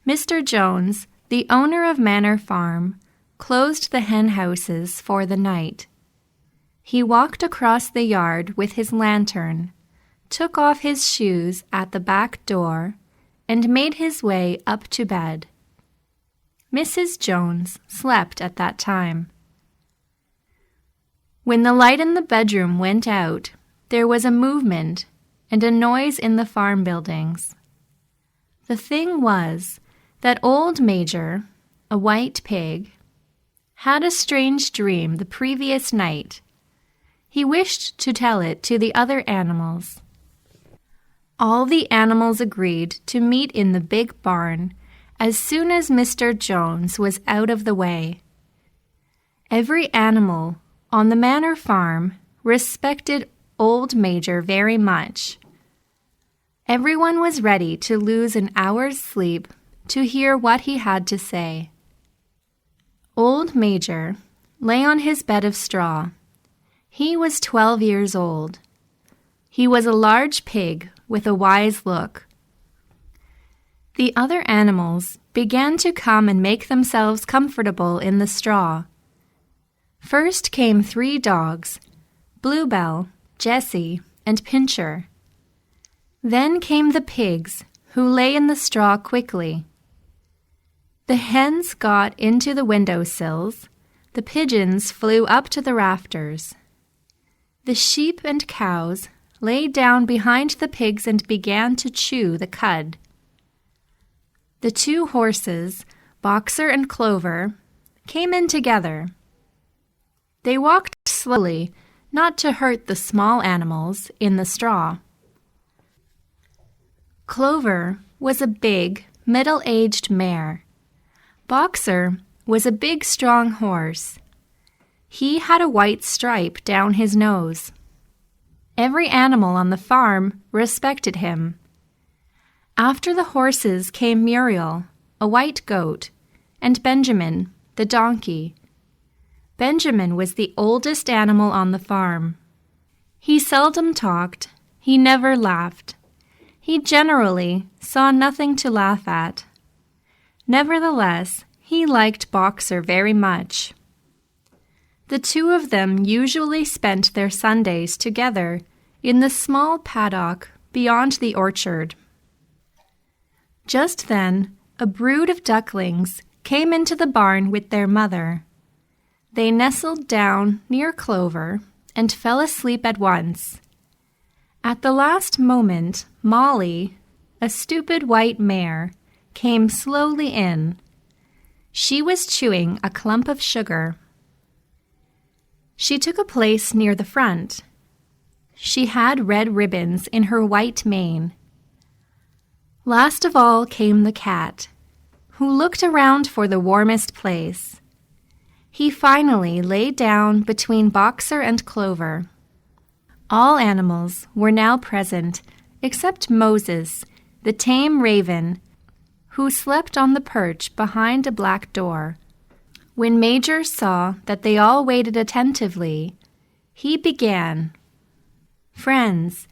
Mr. Jones, the owner of Manor Farm, closed the hen houses for the night. He walked across the yard with his lantern, took off his shoes at the back door, and made his way up to bed. Mrs. Jones slept at that time. When the light in the bedroom went out, there was a movement and a noise in the farm buildings. The thing was that old Major, a white pig, had a strange dream the previous night. He wished to tell it to the other animals. All the animals agreed to meet in the big barn as soon as Mr. Jones was out of the way. Every animal on the Manor Farm respected old Major very much. Everyone was ready to lose an hour's sleep to hear what he had to say. Old Major lay on his bed of straw. He was 12 years old. He was a large pig with a wise look. The other animals began to come and make themselves comfortable in the straw. First came 3 dogs, Bluebell, Jessie, and Pincher. Then came the pigs, who lay in the straw quickly. The hens got into the window sills, the pigeons flew up to the rafters. The sheep and cows lay down behind the pigs and began to chew the cud. The 2 horses, Boxer and Clover, came in together. They walked slowly, not to hurt the small animals in the straw. Clover was a big, middle-aged mare. Boxer was a big, strong horse. He had a white stripe down his nose. Every animal on the farm respected him. After the horses came Muriel, a white goat, and Benjamin, the donkey. Benjamin was the oldest animal on the farm. He seldom talked. He never laughed. He generally saw nothing to laugh at. Nevertheless, he liked Boxer very much. The 2 of them usually spent their Sundays together in the small paddock beyond the orchard. Just then, a brood of ducklings came into the barn with their mother. They nestled down near Clover and fell asleep at once. At the last moment, Molly, a stupid white mare, came slowly in. She was chewing a clump of sugar. She took a place near the front. She had red ribbons in her white mane. Last of all came the cat, who looked around for the warmest place. He finally lay down between Boxer and Clover. All animals were now present, except Moses, the tame raven, who slept on the perch behind a black door. When Major saw that they all waited attentively, he began, "Friends,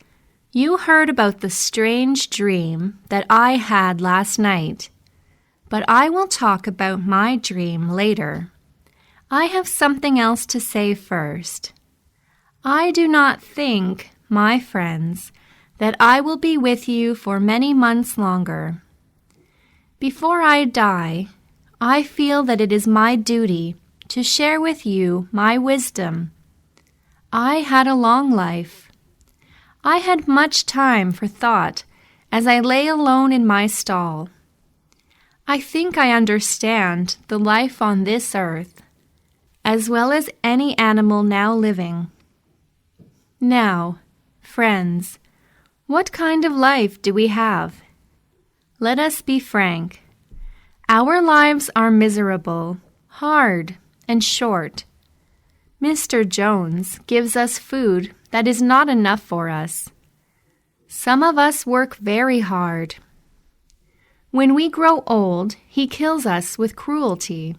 you heard about the strange dream that I had last night, but I will talk about my dream later. I have something else to say first. I do not think, my friends, that I will be with you for many months longer. Before I die, I feel that it is my duty to share with you my wisdom. I had a long life. I had much time for thought as I lay alone in my stall. I think I understand the life on this earth, as well as any animal now living. Now, friends, what kind of life do we have? Let us be frank. Our lives are miserable, hard, and short. Mr. Jones gives us food that is not enough for us. Some of us work very hard. When we grow old, he kills us with cruelty.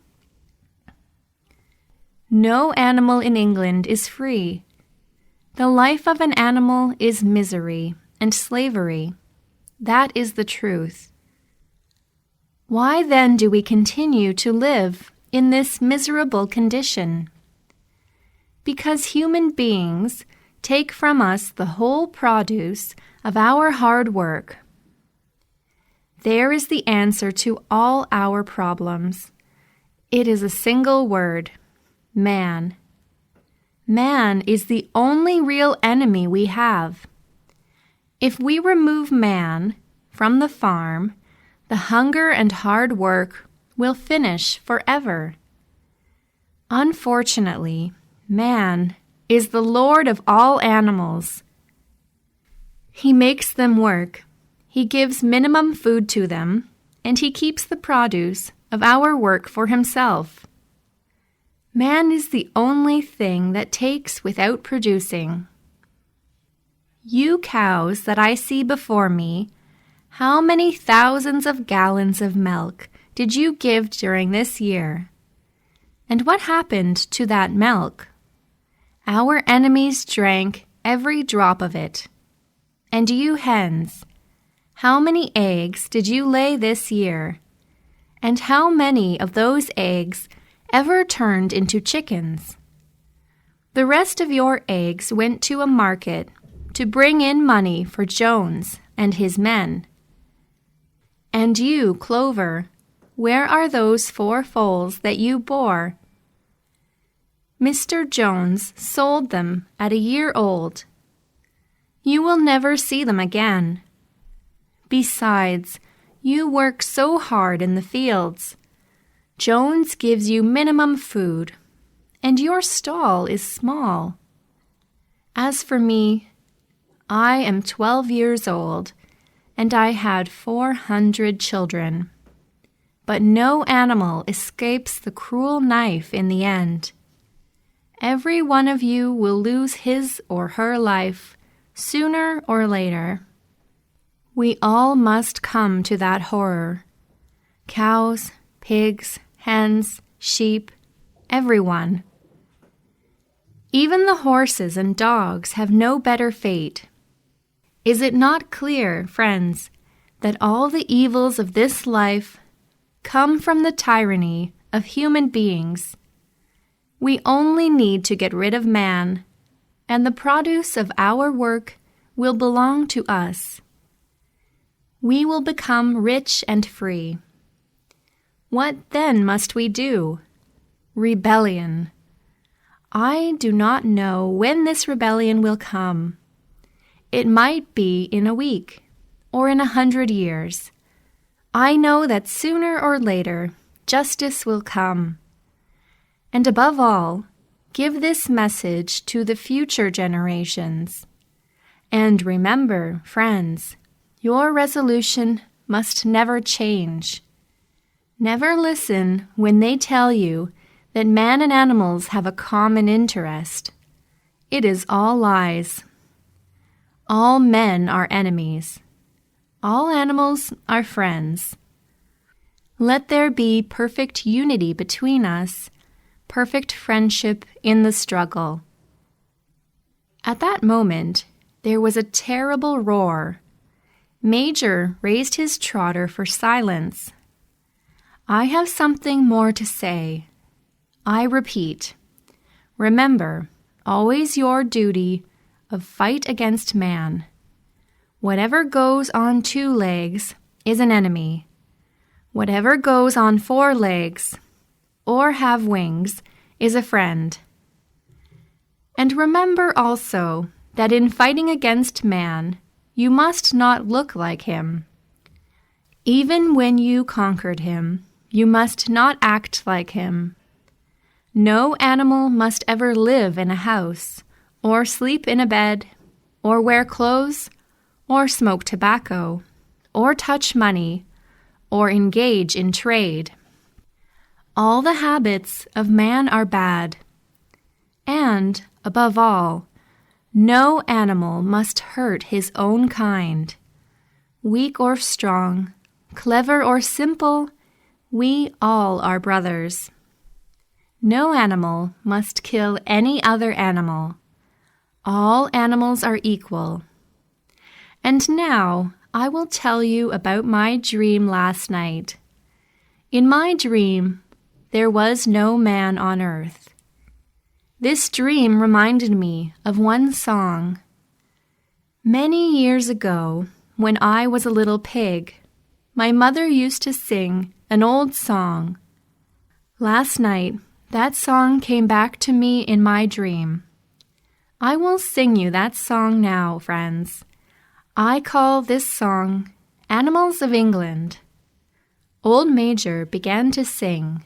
No animal in England is free. The life of an animal is misery and slavery. That is the truth. Why then do we continue to live in this miserable condition? Because human beings take from us the whole produce of our hard work. There is the answer to all our problems. It is a single word: man. Man is the only real enemy we have. If we remove man from the farm, the hunger and hard work will finish forever. Unfortunately, man is the Lord of all animals. He makes them work. He gives minimum food to them, and he keeps the produce of our work for himself. Man is the only thing that takes without producing. You cows that I see before me, how many thousands of gallons of milk did you give during this year? And what happened to that milk? Our enemies drank every drop of it. And you hens, how many eggs did you lay this year? And how many of those eggs ever turned into chickens? The rest of your eggs went to a market to bring in money for Jones and his men. And you, Clover, where are those 4 foals that you bore? Mr. Jones sold them at a year old. You will never see them again. Besides, you work so hard in the fields. Jones gives you minimum food, and your stall is small. As for me, I am 12 years old, and I had 400 children. But no animal escapes the cruel knife in the end. Every one of you will lose his or her life sooner or later. We all must come to that horror. Cows, pigs, hens, sheep, everyone. Even the horses and dogs have no better fate. Is it not clear, friends, that all the evils of this life come from the tyranny of human beings? We only need to get rid of man, and the produce of our work will belong to us. We will become rich and free. What then must we do? Rebellion. I do not know when this rebellion will come. It might be in a week or in 100 years. I know that sooner or later justice will come. And above all, give this message to the future generations. And remember, friends, your resolution must never change. Never listen when they tell you that man and animals have a common interest. It is all lies. All men are enemies. All animals are friends. Let there be perfect unity between us, perfect friendship in the struggle. At that moment, there was a terrible roar. Major raised his trotter for silence. I have something more to say. I repeat, remember always your duty of fight against man. Whatever goes on 2 legs is an enemy. Whatever goes on 4 legs or have wings is a friend. And remember also that in fighting against man, you must not look like him. Even when you conquered him, you must not act like him. No animal must ever live in a house, or sleep in a bed, or wear clothes, or smoke tobacco, or touch money, or engage in trade. All the habits of man are bad. And, above all, no animal must hurt his own kind. Weak or strong, clever or simple, we all are brothers. No animal must kill any other animal. All animals are equal. And now I will tell you about my dream last night. In my dream, there was no man on earth. This dream reminded me of one song. Many years ago, when I was a little pig, my mother used to sing an old song. Last night, that song came back to me in my dream. I will sing you that song now, friends. I call this song Animals of England. Old Major began to sing.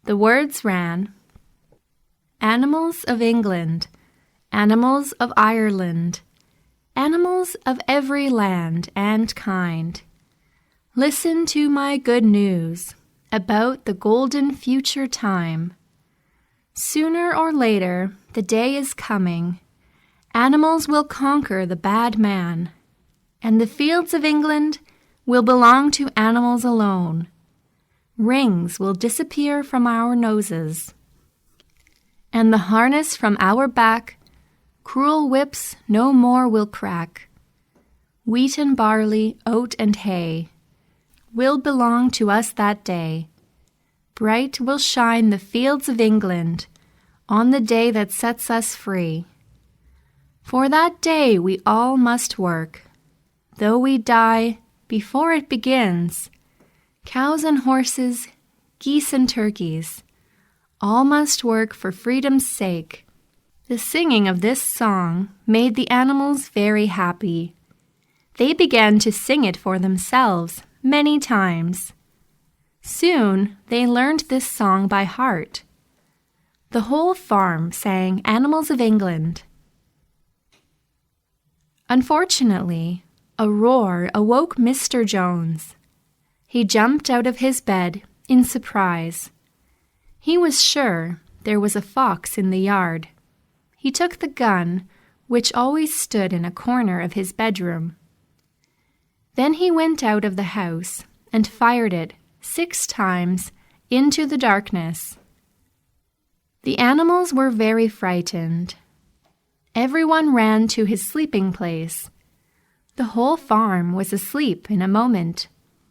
The words ran, Animals of England, animals of Ireland, animals of every land and kind, listen to my good news about the golden future time. Sooner or later, the day is coming. Animals will conquer the bad man, and the fields of England will belong to animals alone. Rings will disappear from our noses, and the harness from our back, cruel whips no more will crack. Wheat and barley, oat and hay, will belong to us that day. Bright will shine the fields of England on the day that sets us free. For that day we all must work, though we die before it begins. Cows and horses, geese and turkeys, all must work for freedom's sake. The singing of this song made the animals very happy. They began to sing it for themselves many times. Soon they learned this song by heart. The whole farm sang Animals of England. Unfortunately, a roar awoke Mr. Jones. He jumped out of his bed in surprise. He was sure there was a fox in the yard. He took the gun, which always stood in a corner of his bedroom. Then he went out of the house and fired it 6 times into the darkness. The animals were very frightened. Everyone ran to his sleeping place. The whole farm was asleep in a moment.